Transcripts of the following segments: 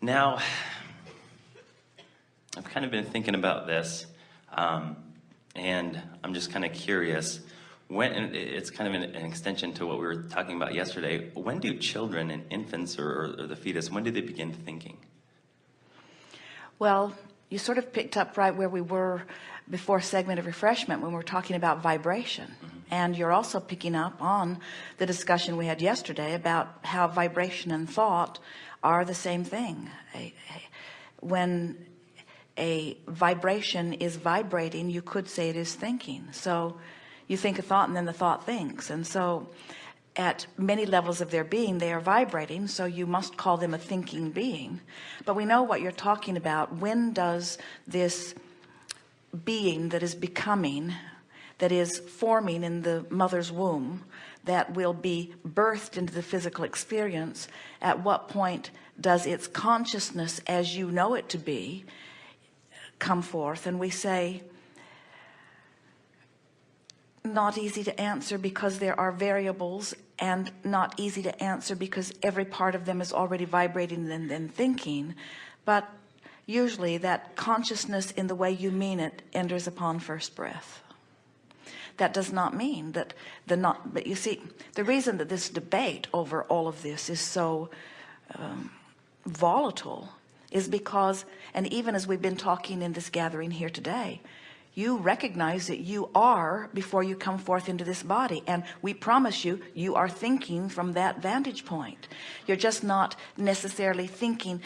Now, I've kind of been thinking about this, and I'm just kind of curious. And it's kind of an extension to what we were talking about yesterday. When do children and infants or the fetus, when do they begin thinking? Well, you sort of picked up right where we were before segment of refreshment when we were talking about vibration. Mm-hmm. And you're also picking up on the discussion we had yesterday about how vibration and thought are the same thing. When a vibration is vibrating, you could say it is thinking. So you think a thought and then the thought thinks. And so at many levels of their being, they are vibrating. So you must call them a thinking being. But we know what you're talking about. When does this being that is becoming, that is forming in the mother's womb, that will be birthed into the physical experience, at what point does its consciousness as you know it to be come forth? And we say, not easy to answer because there are variables, and not easy to answer because every part of them is already vibrating and then thinking. But usually that consciousness in the way you mean it enters upon first breath. That does not mean that but you see, the reason that this debate over all of this is so volatile is because, and even as we've been talking in this gathering here today, you recognize that you are before you come forth into this body, and we promise you, you are thinking from that vantage point. You're just not necessarily thinking.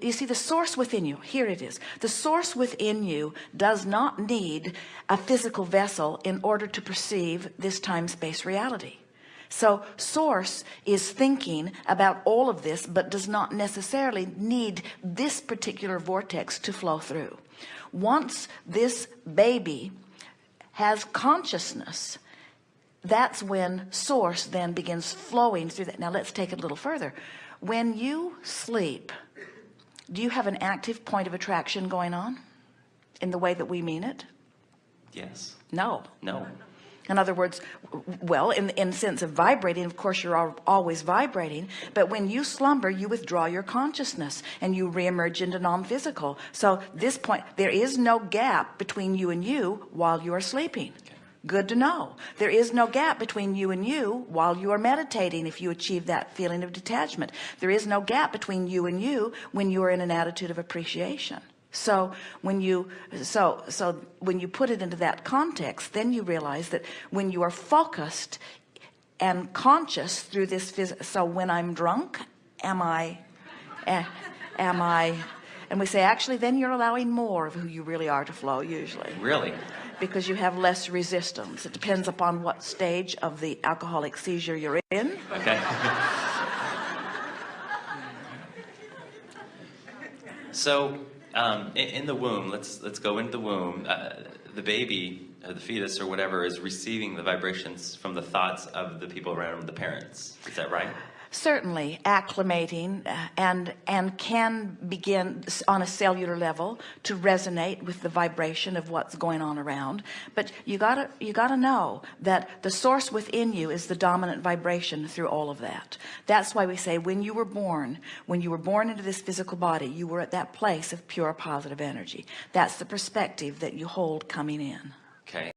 You see, the source within you, here it is, the source within you does not need a physical vessel in order to perceive this time-space reality. So source is thinking about all of this, but does not necessarily need this particular vortex to flow through. Once this baby has consciousness, that's when source then begins flowing through that. Now let's take it a little further. When you sleep, do you have an active point of attraction going on in the way that we mean it? Yes. No. No. In other words, well, in sense of vibrating, of course, you're always vibrating. But when you slumber, you withdraw your consciousness and you reemerge into non-physical. So this point, there is no gap between you and you while you are sleeping. Okay. Good to know. There is no gap between you and you while you are meditating if you achieve that feeling of detachment. There is no gap between you and you when you are in an attitude of appreciation. So when you put it into that context, then you realize that when you are focused and conscious through this so when I'm drunk, am I, and we say, actually, then you're allowing more of who you really are to flow usually. Really? Because you have less resistance. It depends upon what stage of the alcoholic seizure you're in. Okay. So, in the womb, let's go into the womb. The baby or the fetus or whatever is receiving the vibrations from the thoughts of the people around the parents. Is that right? Certainly acclimating and can begin on a cellular level to resonate with the vibration of what's going on around. But you gotta know that the source within you is the dominant vibration through all of that. That's why we say when you were born into this physical body, you were at that place of pure positive energy. That's the perspective that you hold coming in. Okay.